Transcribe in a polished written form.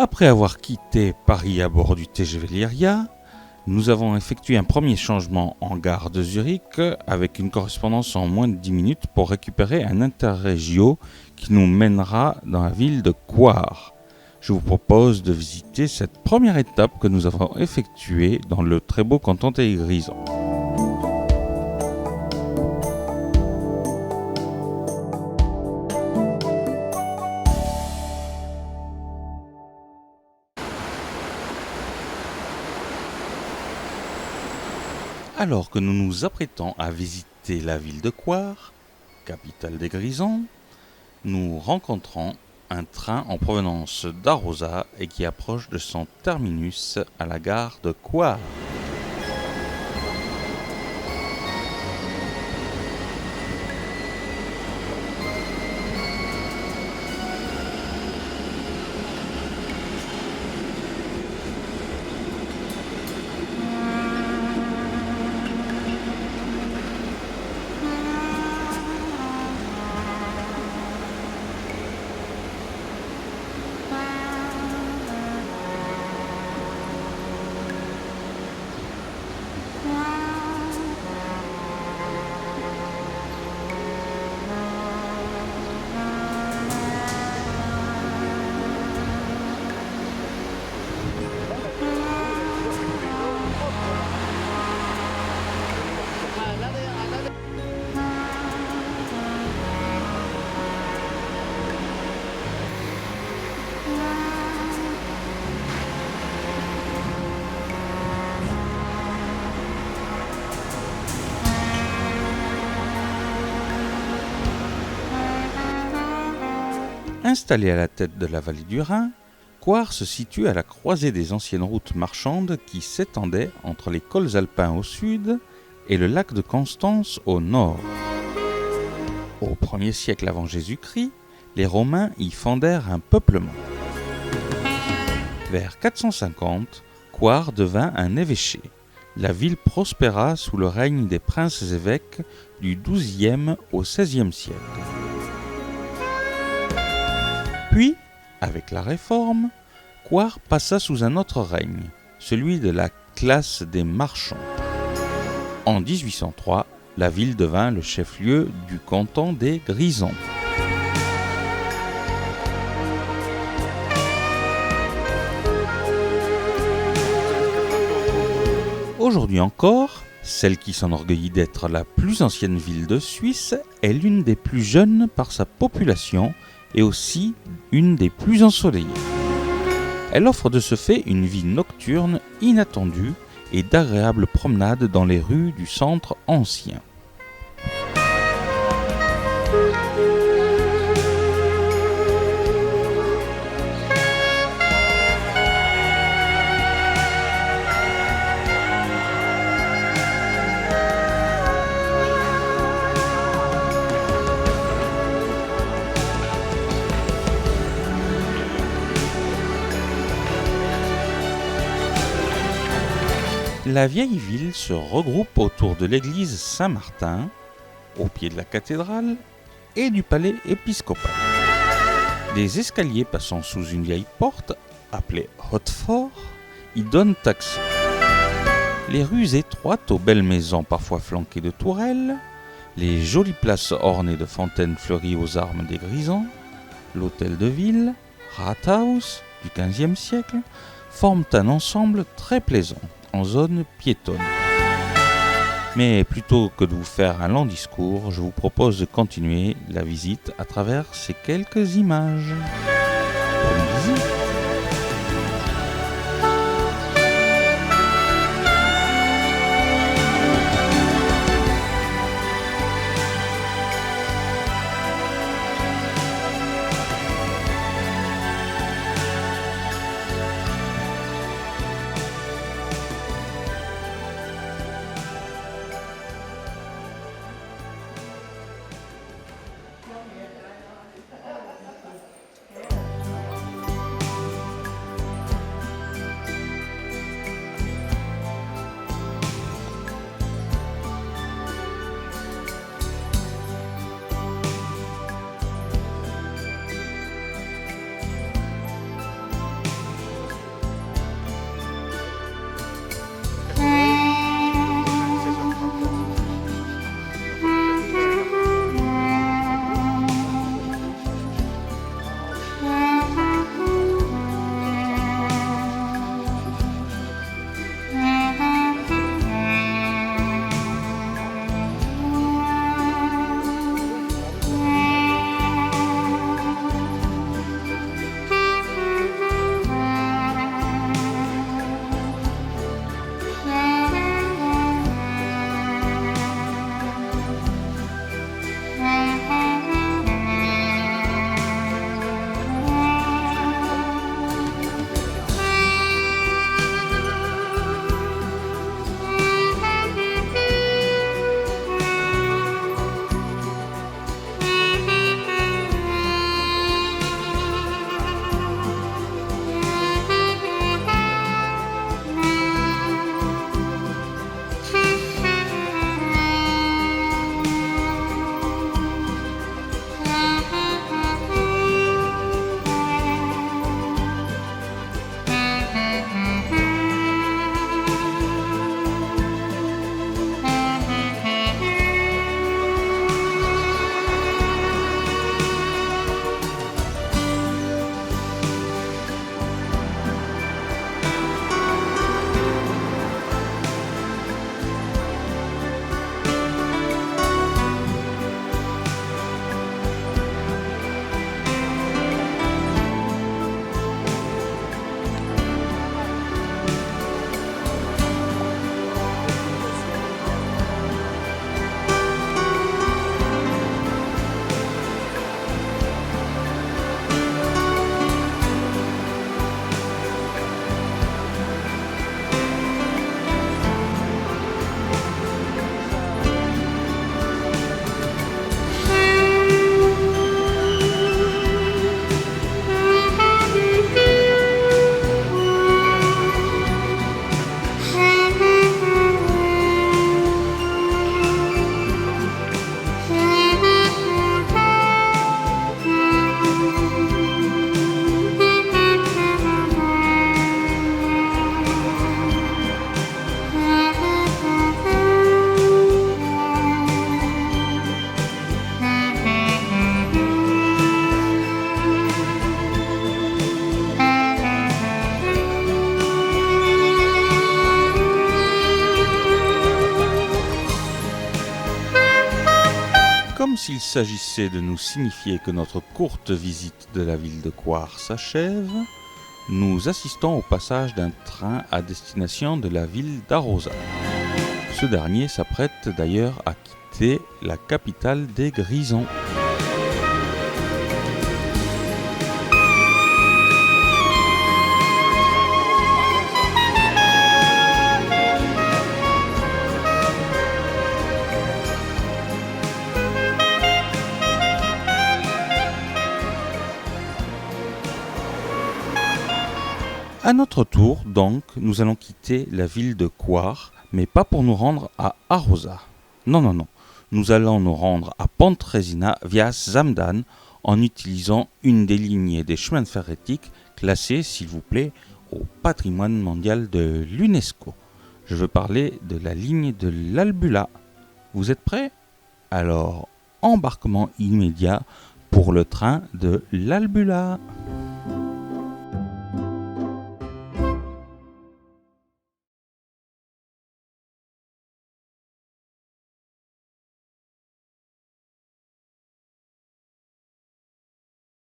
Après avoir quitté Paris à bord du TGV Lyria, nous avons effectué un premier changement en gare de Zurich avec une correspondance en moins de 10 minutes pour récupérer un interregio qui nous mènera dans la ville de Coire. Je vous propose de visiter cette première étape que nous avons effectuée dans le très beau canton des Grisons. Alors que nous nous apprêtons à visiter la ville de Coire, capitale des Grisons, nous rencontrons un train en provenance d'Arosa et qui approche de son terminus à la gare de Coire. Installée à la tête de la vallée du Rhin, Coire se situe à la croisée des anciennes routes marchandes qui s'étendaient entre les cols alpins au sud et le lac de Constance au nord. Au 1er siècle avant Jésus-Christ, les Romains y fondèrent un peuplement. Vers 450, Coire devint un évêché. La ville prospéra sous le règne des princes-évêques du XIIe au XVIe siècle. Puis, avec la Réforme, Coire passa sous un autre règne, celui de la classe des marchands. En 1803, la ville devint le chef-lieu du canton des Grisons. Aujourd'hui encore, celle qui s'enorgueillit d'être la plus ancienne ville de Suisse est l'une des plus jeunes par sa population et aussi une des plus ensoleillées. Elle offre de ce fait une vie nocturne inattendue et d'agréables promenades dans les rues du centre ancien. La vieille ville se regroupe autour de l'église Saint-Martin, au pied de la cathédrale et du palais épiscopal. Des escaliers passant sous une vieille porte, appelée Haute-Fort, y donnent accès. Les rues étroites aux belles maisons parfois flanquées de tourelles, les jolies places ornées de fontaines fleuries aux armes des Grisons, l'hôtel de ville, Rathaus du XVe siècle, forment un ensemble très plaisant en zone piétonne. Mais plutôt que de vous faire un long discours, je vous propose de continuer la visite à travers ces quelques images. Bonne visite! Comme s'il s'agissait de nous signifier que notre courte visite de la ville de Coire s'achève, nous assistons au passage d'un train à destination de la ville d'Arosa. Ce dernier s'apprête d'ailleurs à quitter la capitale des Grisons. À notre tour, donc, nous allons quitter la ville de Coire, mais pas pour nous rendre à Arosa. Non. Nous allons nous rendre à Pontresina via Zamdan en utilisant une des lignées des chemins de fer éthiques classées, s'il vous plaît, au patrimoine mondial de l'UNESCO. Je veux parler de la ligne de l'Albula. Vous êtes prêts ? Alors, embarquement immédiat pour le train de l'Albula.